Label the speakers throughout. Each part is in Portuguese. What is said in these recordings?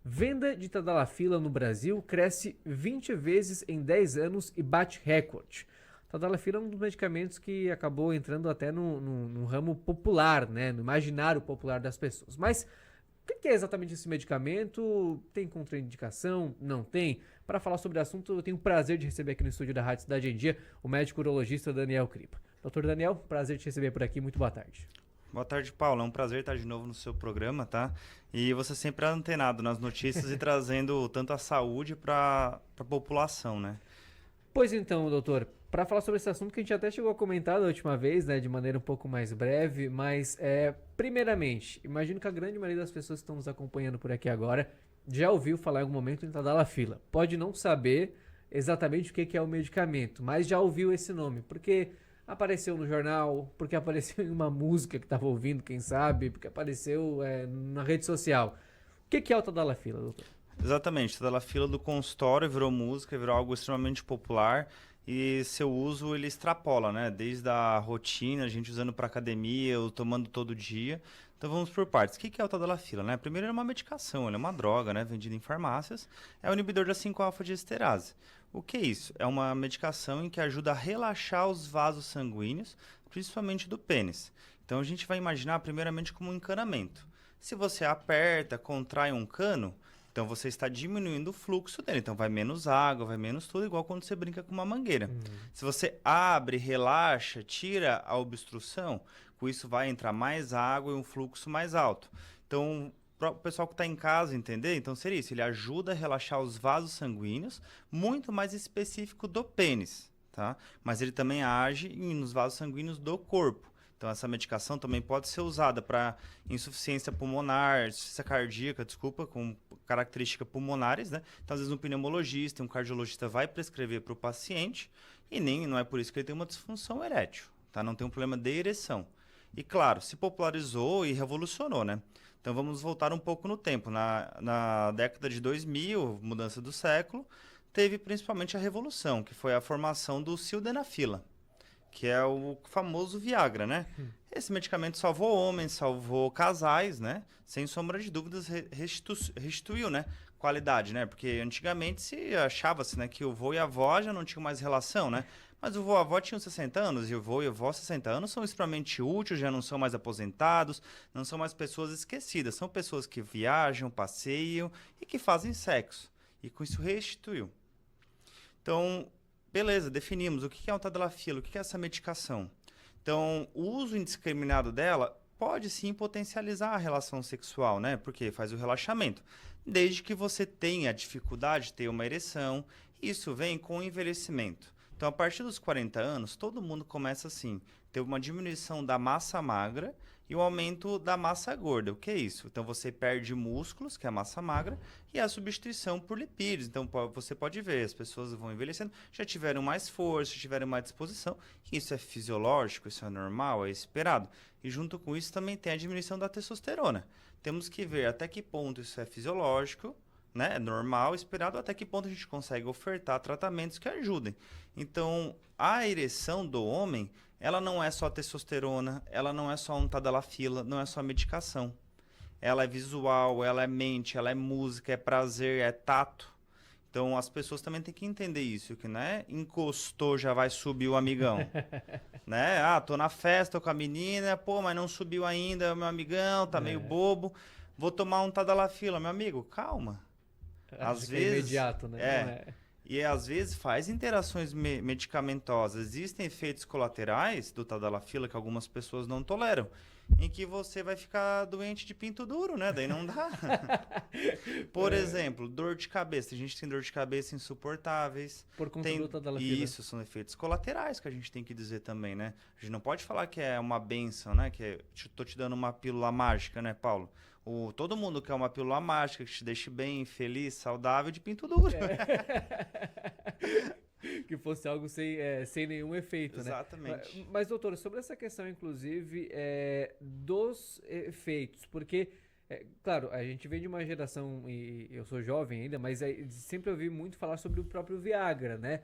Speaker 1: Venda de Tadalafila no Brasil cresce 20 vezes em 10 anos e bate recorde. Tadalafila é um dos medicamentos que acabou entrando até no ramo popular, né? No imaginário popular das pessoas. Mas o que é exatamente esse medicamento? Tem contraindicação? Não tem? Para falar sobre o assunto, eu tenho o prazer de receber aqui no estúdio da Rádio Cidade em Dia o médico urologista Daniel Kripa. Doutor Daniel, prazer te receber por aqui, muito boa tarde.
Speaker 2: Boa tarde, Paulo. É um prazer estar de novo no seu programa, tá? E você sempre é antenado nas notícias e trazendo tanto a saúde para a população, né?
Speaker 1: Pois então, doutor, para falar sobre esse assunto que a gente até chegou a comentar da última vez, né, de maneira um pouco mais breve, mas primeiramente, imagino que a grande maioria das pessoas que estão nos acompanhando por aqui agora já ouviu falar em algum momento em Tadalafila. Pode não saber exatamente o que é o medicamento, mas já ouviu esse nome, porque apareceu no jornal, porque apareceu em uma música que estava ouvindo, quem sabe, porque apareceu na rede social. O que é o Tadalafila, doutor?
Speaker 2: Exatamente. Toda a fila do consultório virou música, virou algo extremamente popular e seu uso ele extrapola, né? Desde a rotina, a gente usando para academia, ou tomando todo dia. Então vamos por partes. O que é o Tadalafila, né? Primeiro, ele é uma medicação, ele é uma droga, né? Vendida em farmácias. É o inibidor da 5-alfa-diesterase. O que é isso? É uma medicação em que ajuda a relaxar os vasos sanguíneos, principalmente do pênis. Então a gente vai imaginar primeiramente como um encanamento. Se você aperta, contrai um cano, então você está diminuindo o fluxo dele. Então vai menos água, vai menos tudo, igual quando você brinca com uma mangueira. Se você abre, relaxa, tira a obstrução, com isso vai entrar mais água e um fluxo mais alto. Então, para o pessoal que está em casa entender, então seria isso. Ele ajuda a relaxar os vasos sanguíneos, muito mais específico do pênis, tá? Mas ele também age nos vasos sanguíneos do corpo. Então, essa medicação também pode ser usada para insuficiência pulmonar, insuficiência cardíaca, desculpa, com características pulmonares, né? Então, às vezes, um pneumologista, um cardiologista vai prescrever para o paciente e nem não é por isso que ele tem uma disfunção erétil, tá? Não tem um problema de ereção. E, claro, se popularizou e revolucionou, né? Então, vamos voltar um pouco no tempo. Na década de 2000, mudança do século, teve principalmente a revolução, que foi a formação do sildenafila, que é o famoso Viagra, né? Esse medicamento salvou homens, salvou casais, né? Sem sombra de dúvidas, restituiu, né? Qualidade, né? Porque antigamente se achava-se, né, que o vô e a avó já não tinham mais relação, né? Mas o vô e a avó tinham 60 anos e o vô e a avó 60 anos são extremamente úteis, já não são mais aposentados, não são mais pessoas esquecidas, são pessoas que viajam, passeiam e que fazem sexo. E com isso restituiu. Então, beleza, definimos o que é o Tadalafila, o que é essa medicação. Então, o uso indiscriminado dela pode sim potencializar a relação sexual, né? Porque faz o relaxamento. Desde que você tenha dificuldade de ter uma ereção, isso vem com o envelhecimento. Então, a partir dos 40 anos, todo mundo começa assim, ter uma diminuição da massa magra e o aumento da massa gorda. O que é isso? Então, você perde músculos, que é a massa magra, e a substituição por lipídios. Então, você pode ver, as pessoas vão envelhecendo, já tiveram mais força, já tiveram mais disposição. Isso é fisiológico, isso é normal, é esperado. E junto com isso também tem a diminuição da testosterona. Temos que ver até que ponto isso é fisiológico, né? É normal, esperado, até que ponto a gente consegue ofertar tratamentos que ajudem. Então, a ereção do homem, ela não é só testosterona, ela não é só um Tadalafila, não é só medicação. Ela é visual, ela é mente, ela é música, é prazer, é tato. Então, as pessoas também têm que entender isso, que não é encostou, já vai subir o amigão. Né? Ah, tô na festa, tô com a menina, pô, mas não subiu ainda, meu amigão, tá meio bobo. Vou tomar um Tadalafila, meu amigo, calma.
Speaker 1: Acho
Speaker 2: Às
Speaker 1: que é
Speaker 2: vezes,
Speaker 1: imediato, né? Não é.
Speaker 2: e às vezes faz interações medicamentosas. Existem efeitos colaterais do Tadalafila que algumas pessoas não toleram, em que você vai ficar doente de pinto duro, né? Daí não dá. Por exemplo, dor de cabeça. A gente tem dor de cabeça insuportáveis.
Speaker 1: Por conta
Speaker 2: Tem
Speaker 1: do Tadalafila.
Speaker 2: isso, são efeitos colaterais que a gente tem que dizer também, né? A gente não pode falar que é uma benção, né? Tô te dando uma pílula mágica, né, Paulo? Todo mundo quer uma pílula mágica que te deixe bem, feliz, saudável de pinto duro.
Speaker 1: Que fosse algo sem nenhum efeito, né?
Speaker 2: Exatamente.
Speaker 1: Mas, doutor, sobre essa questão, inclusive, dos efeitos, porque, claro, a gente vem de uma geração, e eu sou jovem ainda, mas sempre ouvi muito falar sobre o próprio Viagra, né?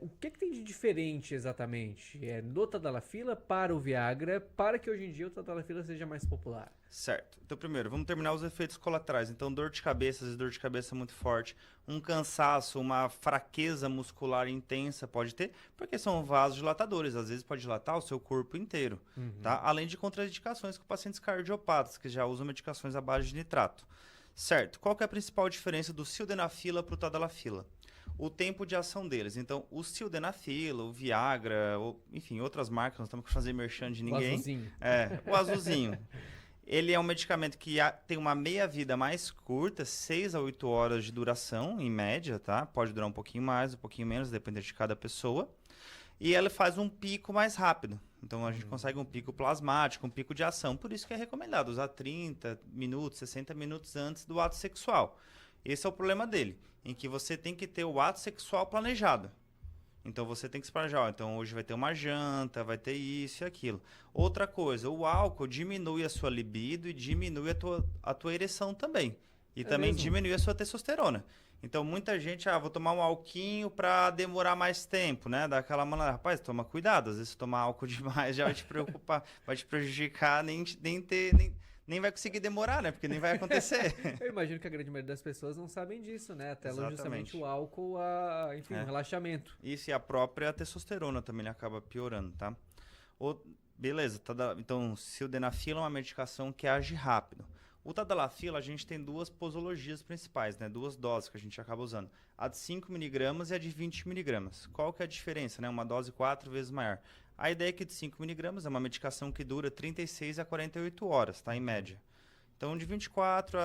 Speaker 1: O que tem de diferente exatamente no Tadalafila para o Viagra, para que hoje em dia o Tadalafila seja mais popular?
Speaker 2: Certo. Então, primeiro, vamos terminar os efeitos colaterais. Então, dor de cabeça, às vezes dor de cabeça muito forte, um cansaço, uma fraqueza muscular intensa pode ter, porque são vasodilatadores. Às vezes pode dilatar o seu corpo inteiro, tá? Além de contraindicações com pacientes cardiopatas, que já usam medicações à base de nitrato. Certo. Qual que é a principal diferença do sildenafila para o tadalafila? O tempo de ação deles. Então, o sildenafila, o Viagra, enfim, outras marcas, não estamos fazer merchan de ninguém.
Speaker 1: O azulzinho.
Speaker 2: O azulzinho. Ele é um medicamento que tem uma meia-vida mais curta, 6 a 8 horas de duração, em média, tá? Pode durar um pouquinho mais, um pouquinho menos, dependendo de cada pessoa. E ela faz um pico mais rápido. Então, a gente consegue um pico plasmático, um pico de ação. Por isso que é recomendado usar 30 minutos, 60 minutos antes do ato sexual. Esse é o problema dele, em que você tem que ter o ato sexual planejado. Então você tem que se planejar, então hoje vai ter uma janta, vai ter isso e aquilo. Outra coisa, o álcool diminui a sua libido e diminui a tua ereção também. E também
Speaker 1: mesmo?
Speaker 2: diminui a sua testosterona. Então muita gente, vou tomar um alquinho para demorar mais tempo, né? Dá aquela maneira, rapaz, toma cuidado, às vezes tomar álcool demais já vai te preocupar, vai te prejudicar, nem vai conseguir demorar, né? Porque nem vai acontecer.
Speaker 1: Eu imagino que a grande maioria das pessoas não sabem disso, né? Até
Speaker 2: Exatamente.
Speaker 1: justamente o álcool, enfim, o relaxamento.
Speaker 2: Isso, e a própria testosterona também acaba piorando, tá? Beleza, então sildenafila é uma medicação que age rápido. O tadalafila, a gente tem duas posologias principais, né? Duas doses que a gente acaba usando. A de 5mg e a de 20mg. Qual que é a diferença, né? Uma dose 4 vezes maior. A ideia é que de 5mg é uma medicação que dura 36 a 48 horas, tá? Em média. Então, de 24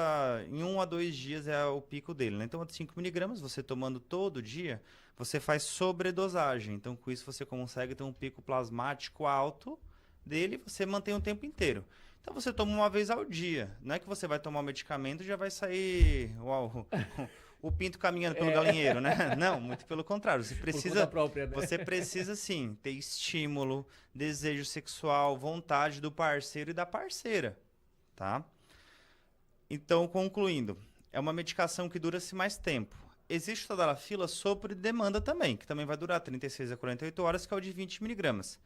Speaker 2: em 1 a 2 dias é o pico dele, né? Então, a de 5mg, você tomando todo dia, você faz sobredosagem. Então, com isso, você consegue ter um pico plasmático alto dele, você mantém o tempo inteiro. Então, você toma uma vez ao dia. Não é que você vai tomar o medicamento e já vai sair o pinto caminhando pelo galinheiro, né? Não, muito pelo contrário. Você precisa,
Speaker 1: Por conta própria, né?
Speaker 2: você precisa, sim, ter estímulo, desejo sexual, vontade do parceiro e da parceira, tá? Então, concluindo, é uma medicação que dura-se mais tempo. Existe o tadalafila sobre demanda também, que também vai durar 36 a 48 horas, que é o de 20mg.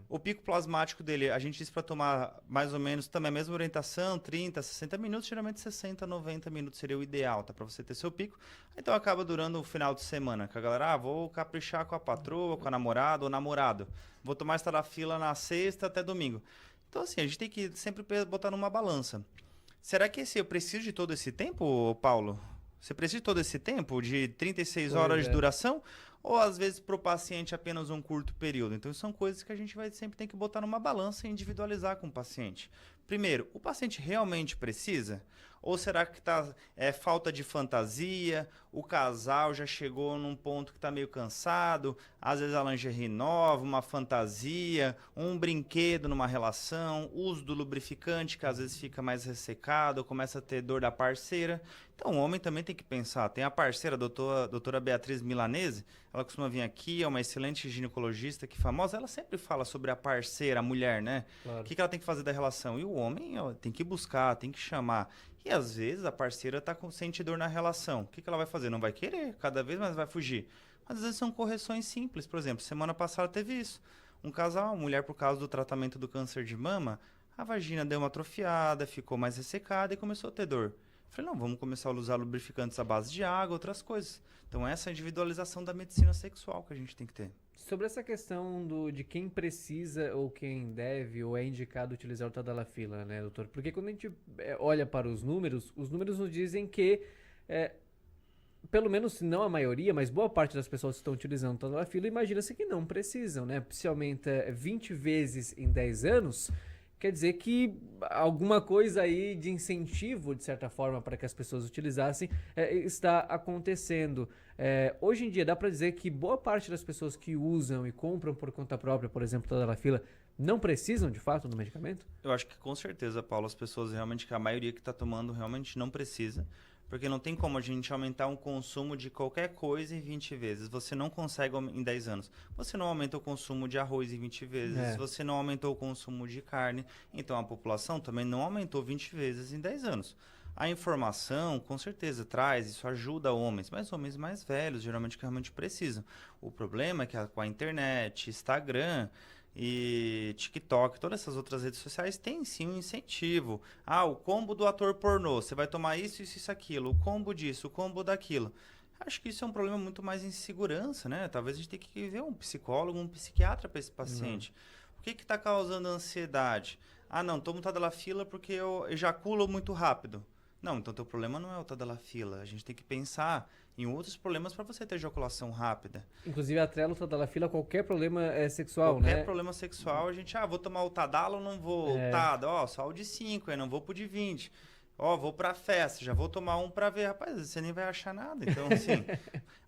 Speaker 2: O pico plasmático dele, a gente diz para tomar mais ou menos também a mesma orientação, 30, 60 minutos, geralmente 60, 90 minutos seria o ideal, tá? Para você ter seu pico. Então acaba durando o final de semana, que a galera, vou caprichar com a patroa, com a namorada ou namorado. Vou tomar esse tadalafila na sexta até domingo. Então assim, a gente tem que sempre botar numa balança. Será que eu preciso de todo esse tempo, Paulo? Você precisa de todo esse tempo, de 36 horas de duração? Ou às vezes para o paciente apenas um curto período? Então são coisas que a gente vai sempre ter que botar numa balança e individualizar com o paciente. Primeiro, o paciente realmente precisa? Ou será que falta de fantasia? O casal já chegou num ponto que está meio cansado? Às vezes a lingerie nova, uma fantasia, um brinquedo numa relação, uso do lubrificante que às vezes fica mais ressecado, começa a ter dor da parceira. Então o homem também tem que pensar. Tem a parceira, a doutora Beatriz Milanese, ela costuma vir aqui, é uma excelente ginecologista que famosa, ela sempre fala sobre a parceira, a mulher, né?
Speaker 1: Claro.
Speaker 2: O que ela tem que fazer da relação? E o homem tem que buscar, tem que chamar. E às vezes a parceira está sente dor na relação. O que ela vai fazer? Não vai querer, cada vez mais vai fugir. Mas às vezes são correções simples. Por exemplo, semana passada teve isso. Um casal, uma mulher por causa do tratamento do câncer de mama, a vagina deu uma atrofiada, ficou mais ressecada e começou a ter dor. Falei, não, vamos começar a usar lubrificantes à base de água, outras coisas. Então essa é a individualização da medicina sexual que a gente tem que ter.
Speaker 1: Sobre essa questão de quem precisa ou quem deve ou é indicado utilizar o tadalafila, né, doutor? Porque quando a gente olha para os números nos dizem que, pelo menos não a maioria, mas boa parte das pessoas que estão utilizando o tadalafila, imagina-se que não precisam, né? Se aumenta 20 vezes em 10 anos... Quer dizer que alguma coisa aí de incentivo, de certa forma, para que as pessoas utilizassem, está acontecendo. Hoje em dia, dá para dizer que boa parte das pessoas que usam e compram por conta própria, por exemplo, o tadalafila, não precisam, de fato, do medicamento?
Speaker 2: Eu acho que com certeza, Paulo, as pessoas realmente, que a maioria que está tomando realmente não precisa. Porque não tem como a gente aumentar um consumo de qualquer coisa em 20 vezes. Você não consegue em 10 anos. Você não aumenta o consumo de arroz em 20 vezes. Você não aumentou o consumo de carne. Então, a população também não aumentou 20 vezes em 10 anos. A informação, com certeza, traz, isso ajuda homens, mas homens mais velhos, geralmente, que realmente precisam. O problema é que com a internet, Instagram e TikTok, todas essas outras redes sociais têm sim um incentivo. Ah, o combo do ator pornô, você vai tomar isso, isso, isso, aquilo. O combo disso, o combo daquilo. Acho que isso é um problema muito mais em segurança, né? Talvez a gente tenha que ver um psicólogo, um psiquiatra para esse paciente. O que está causando ansiedade? Ah, não, tomo Tadalafila porque eu ejaculo muito rápido. Não, então teu problema não é o Tadalafila. A gente tem que pensar em outros problemas para você ter ejaculação rápida.
Speaker 1: Inclusive, atrela o Tadalafila a qualquer problema sexual, né?
Speaker 2: Qualquer problema sexual, a gente, vou tomar o Tadala ou não vou? Tada, só o de 5, aí não vou pro de 20. Vou pra festa, já vou tomar um pra ver. Rapaz, você nem vai achar nada. Então, assim,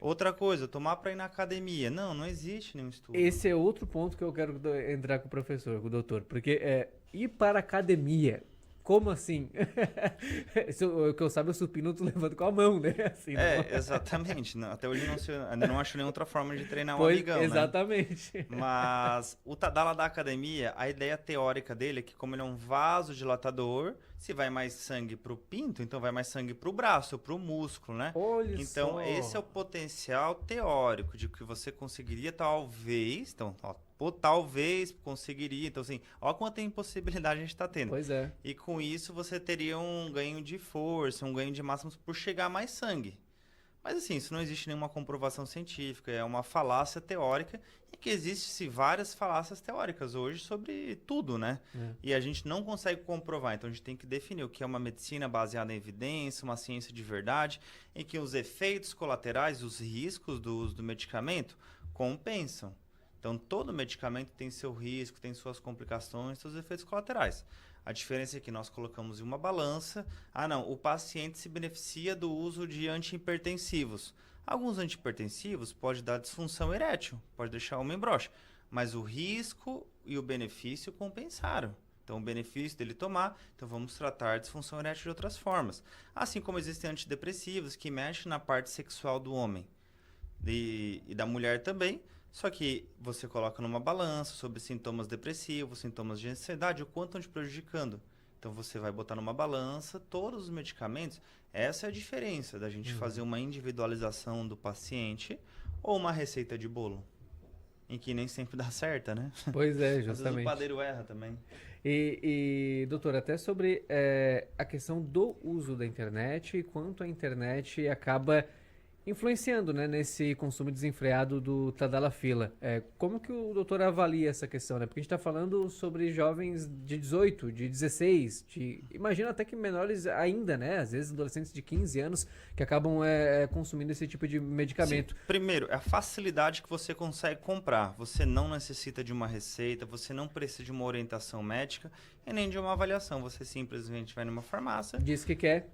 Speaker 2: outra coisa, tomar pra ir na academia. Não existe nenhum estudo.
Speaker 1: Esse é outro ponto que eu quero entrar com o professor, com o doutor. Porque ir para a academia, como assim? O que eu saiba, o supino eu tô levando com a mão, né? Assim,
Speaker 2: exatamente. Não, até hoje ainda não acho nenhuma outra forma de treinar um
Speaker 1: pois,
Speaker 2: amigão,
Speaker 1: exatamente.
Speaker 2: Né? Mas o Tadala da academia, a ideia teórica dele é que como ele é um vasodilatador, se vai mais sangue pro pinto, então vai mais sangue pro braço, pro músculo, né?
Speaker 1: Olha
Speaker 2: então,
Speaker 1: só.
Speaker 2: Esse é o potencial teórico de que você conseguiria talvez conseguiria. Então, assim, olha quanta impossibilidade a gente está tendo.
Speaker 1: Pois é.
Speaker 2: E com isso você teria um ganho de força, um ganho de massa por chegar mais sangue. Mas assim, isso não existe nenhuma comprovação científica, é uma falácia teórica e que existem várias falácias teóricas hoje sobre tudo, né? E a gente não consegue comprovar, então a gente tem que definir o que é uma medicina baseada em evidência, uma ciência de verdade, em que os efeitos colaterais, os riscos do uso do medicamento compensam. Então, todo medicamento tem seu risco, tem suas complicações, seus efeitos colaterais. A diferença é que nós colocamos em uma balança. O paciente se beneficia do uso de antihipertensivos. Alguns antihipertensivos podem dar disfunção erétil, pode deixar o homem broxa, mas o risco e o benefício compensaram. Então, o benefício dele tomar, então vamos tratar a disfunção erétil de outras formas. Assim como existem antidepressivos que mexem na parte sexual do homem e da mulher também. Só que você coloca numa balança sobre sintomas depressivos, sintomas de ansiedade, o quanto estão te prejudicando. Então você vai botar numa balança todos os medicamentos. Essa é a diferença da gente fazer uma individualização do paciente ou uma receita de bolo. Em que nem sempre dá certa, né?
Speaker 1: Pois é,
Speaker 2: justamente. Às vezes o padeiro erra também.
Speaker 1: Doutor, até sobre a questão do uso da internet e quanto a internet acaba influenciando, né, nesse consumo desenfreado do Tadalafila. Como que o doutor avalia essa questão, né? Porque a gente está falando sobre jovens de 18, de 16, imagina até que menores ainda, né? Às vezes adolescentes de 15 anos que acabam consumindo esse tipo de medicamento.
Speaker 2: Sim. Primeiro, é a facilidade que você consegue comprar. Você não necessita de uma receita, você não precisa de uma orientação médica e nem de uma avaliação. Você simplesmente vai numa farmácia.
Speaker 1: Diz que quer,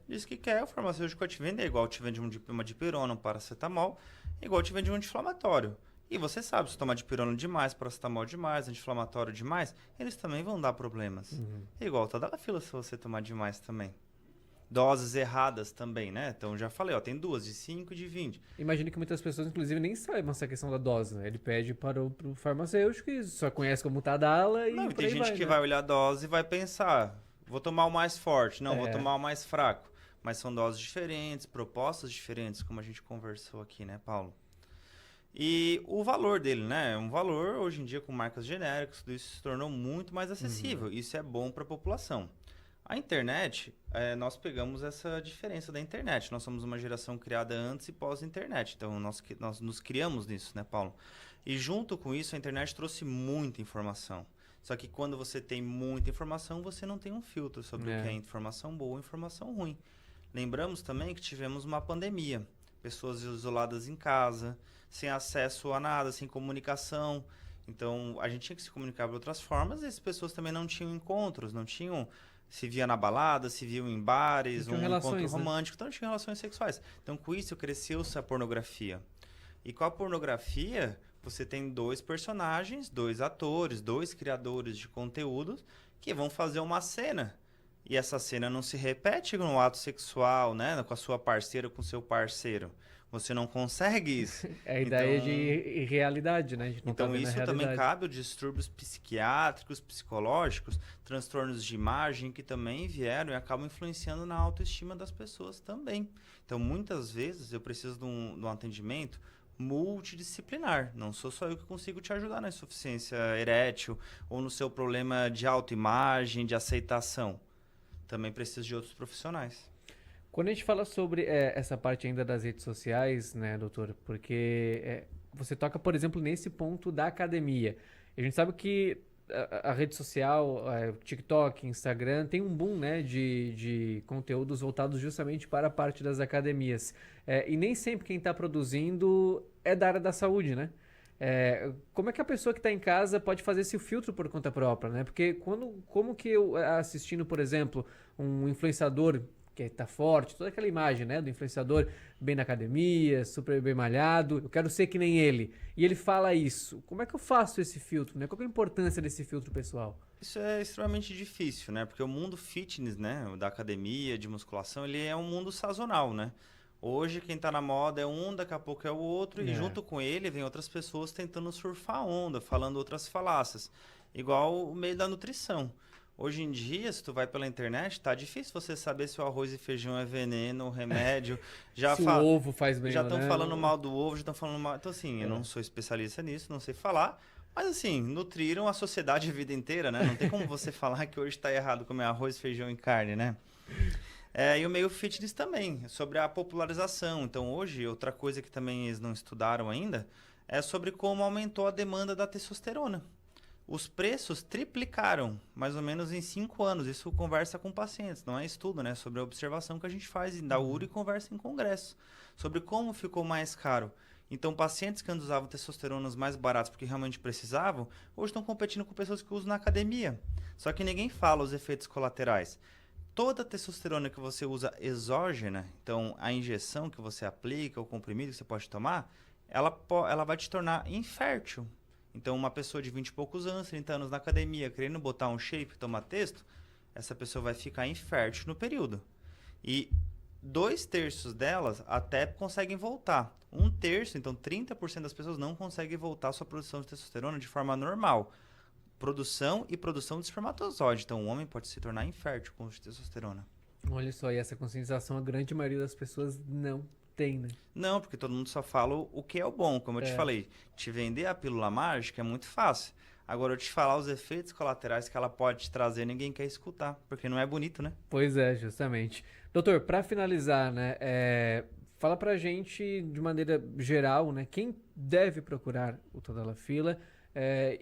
Speaker 2: o farmacêutico vai te vender, igual te vende uma dipirona, um paracetamol, igual te vende um anti-inflamatório. E você sabe, se tomar dipirona demais, paracetamol demais, anti-inflamatório demais, eles também vão dar problemas. Igual tá da fila se você tomar demais também. Doses erradas também, né? Então, já falei, tem duas, de 5 e de 20.
Speaker 1: Imagino que muitas pessoas, inclusive, nem saibam essa questão da dose, né? Ele pede para o farmacêutico que só conhece como Tadala e
Speaker 2: tem gente que vai olhar a dose e vai pensar, vou tomar o mais forte, vou tomar o mais fraco. Mas são doses diferentes, propostas diferentes, como a gente conversou aqui, né, Paulo? E o valor dele, né? Um valor, hoje em dia, com marcas genéricas, tudo isso se tornou muito mais acessível. Isso é bom para a população. A internet, nós pegamos essa diferença da internet. Nós somos uma geração criada antes e pós-internet. Então, nós nos criamos nisso, né, Paulo? E junto com isso, a internet trouxe muita informação. Só que quando você tem muita informação, você não tem um filtro sobre o que é informação boa e informação ruim. Lembramos também que tivemos uma pandemia. Pessoas isoladas em casa, sem acesso a nada, sem comunicação. Então, a gente tinha que se comunicar de outras formas e as pessoas também não tinham encontros, não tinham... Se via na balada, se viam em bares, um encontro romântico, então tinha relações sexuais. Então, com isso, cresceu-se a pornografia. E com a pornografia, você tem 2 personagens, 2 atores, 2 criadores de conteúdos que vão fazer uma cena e essa cena não se repete no ato sexual, né? Com a sua parceira, com o seu parceiro. Você não consegue isso.
Speaker 1: É a ideia de
Speaker 2: Então,
Speaker 1: irrealidade, né? A gente não tá
Speaker 2: então
Speaker 1: vendo a
Speaker 2: isso também
Speaker 1: realidade.
Speaker 2: cabe aos distúrbios psiquiátricos, psicológicos, transtornos de imagem que também vieram e acabam influenciando na autoestima das pessoas também. Então, muitas vezes eu preciso de um atendimento multidisciplinar. Não sou só eu que consigo te ajudar na insuficiência erétil ou no seu problema de autoimagem, de aceitação. Também preciso de outros profissionais.
Speaker 1: Quando a gente fala sobre essa parte ainda das redes sociais, né, doutor? Porque você toca, por exemplo, nesse ponto da academia. A gente sabe que a rede social, o TikTok, Instagram, tem um boom, né, de conteúdos voltados justamente para a parte das academias. E nem sempre quem está produzindo é da área da saúde, né? Como é que a pessoa que está em casa pode fazer esse filtro por conta própria, né? Porque como que eu assistindo, por exemplo, um influenciador que tá forte, toda aquela imagem, né, do influenciador bem na academia, super bem malhado, eu quero ser que nem ele. E ele fala isso. Como é que eu faço esse filtro, né? Qual que é a importância desse filtro pessoal?
Speaker 2: Isso é extremamente difícil, né? Porque o mundo fitness, né, da academia, de musculação, ele é um mundo sazonal, né? Hoje quem tá na moda é um, daqui a pouco é o outro, e
Speaker 1: É.
Speaker 2: junto com ele vem outras pessoas tentando surfar a onda, falando outras falácias. Igual o meio da nutrição. Hoje em dia, se tu vai pela internet, tá difícil você saber se o arroz e feijão é veneno, remédio. Já
Speaker 1: Se o
Speaker 2: fa...
Speaker 1: ovo faz bem
Speaker 2: já
Speaker 1: ou
Speaker 2: estão falando
Speaker 1: não.
Speaker 2: mal do ovo, já estão falando mal. Então, assim, eu não
Speaker 1: É.
Speaker 2: sou especialista nisso, não sei falar. Mas, assim, nutriram a sociedade a vida inteira, né? Não tem como você falar que hoje está errado comer arroz, feijão e carne, né? E o meio fitness também, sobre a popularização. Então, hoje, outra coisa que também eles não estudaram ainda é sobre como aumentou a demanda da testosterona. Os preços triplicaram, mais ou menos em 5 anos. Isso conversa com pacientes, não é estudo, né? Sobre a observação que a gente faz da URI e conversa em congresso. Sobre como ficou mais caro. Então, pacientes que antes usavam testosteronas mais baratas porque realmente precisavam, hoje estão competindo com pessoas que usam na academia. Só que ninguém fala os efeitos colaterais. Toda testosterona que você usa exógena, então a injeção que você aplica, o comprimido que você pode tomar, ela vai te tornar infértil. Então, uma pessoa de 20 e poucos anos, 30 anos na academia, querendo botar um shape, tomar testo, essa pessoa vai ficar infértil no período. E 2/3 delas até conseguem voltar. 1/3, então 30% das pessoas não conseguem voltar à sua produção de testosterona de forma normal. Produção e produção de espermatozoide. Então, o homem pode se tornar infértil com testosterona.
Speaker 1: Olha só, e essa conscientização a grande maioria das pessoas não tem, né?
Speaker 2: Não, porque todo mundo só fala o que é o bom. Como eu te
Speaker 1: É.
Speaker 2: falei, te vender a pílula mágica é muito fácil. Agora, eu te falar os efeitos colaterais que ela pode te trazer, ninguém quer escutar, porque não é bonito, né?
Speaker 1: Pois é, justamente. Doutor, para finalizar, né, fala pra gente de maneira geral, né, quem deve procurar o Tadalafila,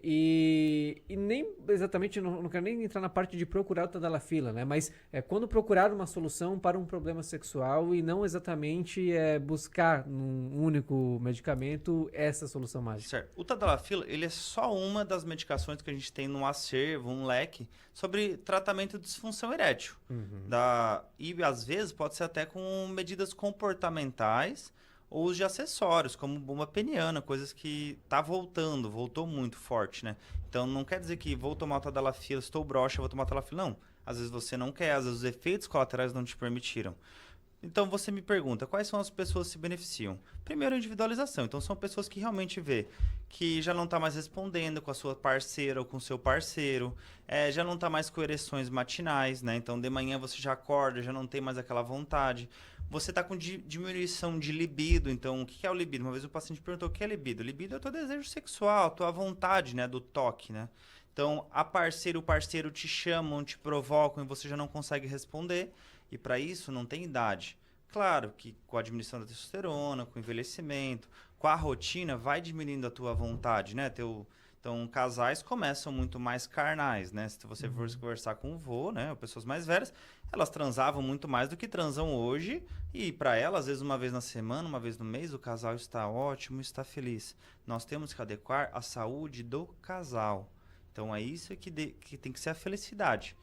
Speaker 1: e nem exatamente, não quero nem entrar na parte de procurar o Tadalafila, né, mas quando procurar uma solução para um problema sexual e não exatamente buscar num único medicamento essa solução mágica.
Speaker 2: Certo. O Tadalafila, ele é só uma das medicações que a gente tem no acervo, um leque, sobre tratamento de disfunção erétil.
Speaker 1: Uhum.
Speaker 2: E às vezes pode ser até com medidas comportamentais ou os de acessórios, como bomba peniana, coisas que tá voltou muito forte, né? Então não quer dizer que vou tomar o Tadalafila, estou broxa, vou tomar o Tadalafila. Não. Às vezes você não quer, às vezes os efeitos colaterais não te permitiram. Então você me pergunta, quais são as pessoas que se beneficiam? Primeiro, a individualização. Então são pessoas que realmente vê que já não está mais respondendo com a sua parceira ou com o seu parceiro, já não está mais com ereções matinais, né? Então de manhã você já acorda, já não tem mais aquela vontade. Você está com diminuição de libido. Então o que é o libido? Uma vez o paciente perguntou o que é libido. Libido é o teu desejo sexual, a tua vontade, né? Do toque, né? Então a parceira e o parceiro te chamam, te provocam e você já não consegue responder. E para isso não tem idade. Claro que com a diminuição da testosterona, com o envelhecimento, com a rotina, vai diminuindo a tua vontade, né? Então, casais começam muito mais carnais, né? Se você for conversar com o vô, né? Ou pessoas mais velhas, elas transavam muito mais do que transam hoje. E para elas, às vezes uma vez na semana, uma vez no mês, o casal está ótimo, está feliz. Nós temos que adequar a saúde do casal. Então, é isso que tem que ser a felicidade.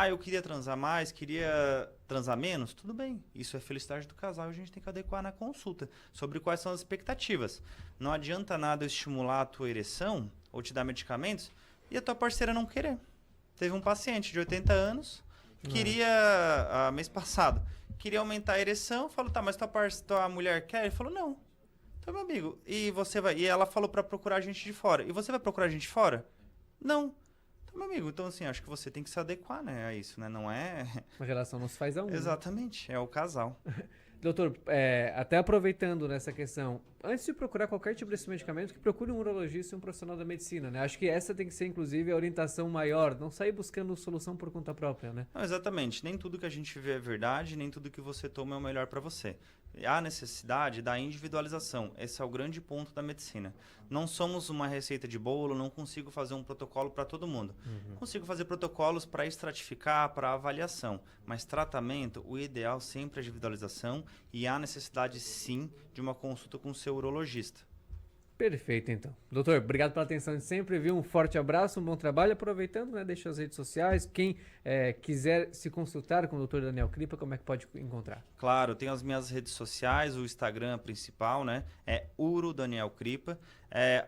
Speaker 2: Eu queria transar mais, queria transar menos, tudo bem. Isso é felicidade do casal e a gente tem que adequar na consulta sobre quais são as expectativas. Não adianta nada eu estimular a tua ereção ou te dar medicamentos e a tua parceira não querer. Teve um paciente de 80 anos, Queria, mês passado, queria aumentar a ereção. Eu falo, tá, mas tua mulher quer? Ele falou, não. Então, meu amigo, e você vai... E ela falou pra procurar gente de fora. E você vai procurar gente de fora? Não. Então, meu amigo, então assim, acho que você tem que se adequar, né, a isso, né? Não é...
Speaker 1: Uma relação não se faz a um. Né?
Speaker 2: Exatamente, é o casal.
Speaker 1: Doutor, até aproveitando nessa questão, antes de procurar qualquer tipo desse medicamento, que procure um urologista e um profissional da medicina, né? Acho que essa tem que ser, inclusive, a orientação maior, não sair buscando solução por conta própria, né?
Speaker 2: Não, exatamente, nem tudo que a gente vê é verdade, nem tudo que você toma é o melhor para você. Há necessidade da individualização, esse é o grande ponto da medicina. Não somos uma receita de bolo, não consigo fazer um protocolo para todo mundo. Consigo fazer protocolos para estratificar, para avaliação, mas tratamento, o ideal sempre é a individualização e há necessidade sim de uma consulta com o seu urologista.
Speaker 1: Perfeito, então. Doutor, obrigado pela atenção de sempre, viu? Um forte abraço, um bom trabalho. Aproveitando, né, deixa as redes sociais. Quem quiser se consultar com o Dr. Daniel Kripa, como é que pode encontrar?
Speaker 2: Claro, tenho as minhas redes sociais, o Instagram principal, né? É Uro Daniel Kripa.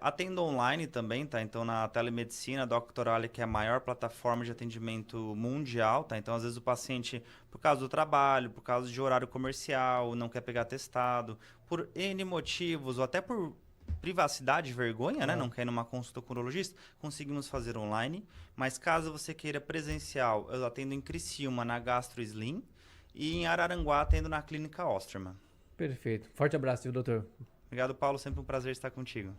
Speaker 2: Atendo online também, tá? Então, na telemedicina, a Dr. Ali, que é a maior plataforma de atendimento mundial, tá? Então, às vezes o paciente, por causa do trabalho, por causa de horário comercial, não quer pegar atestado, por N motivos, ou até por privacidade, vergonha, né? Não quer ir numa consulta com o urologista, conseguimos fazer online. Mas caso você queira presencial, eu atendo em Criciúma, na Gastro Slim, e em Araranguá, atendo na Clínica Osterman.
Speaker 1: Perfeito. Forte abraço, viu, doutor?
Speaker 2: Obrigado, Paulo. Sempre um prazer estar contigo.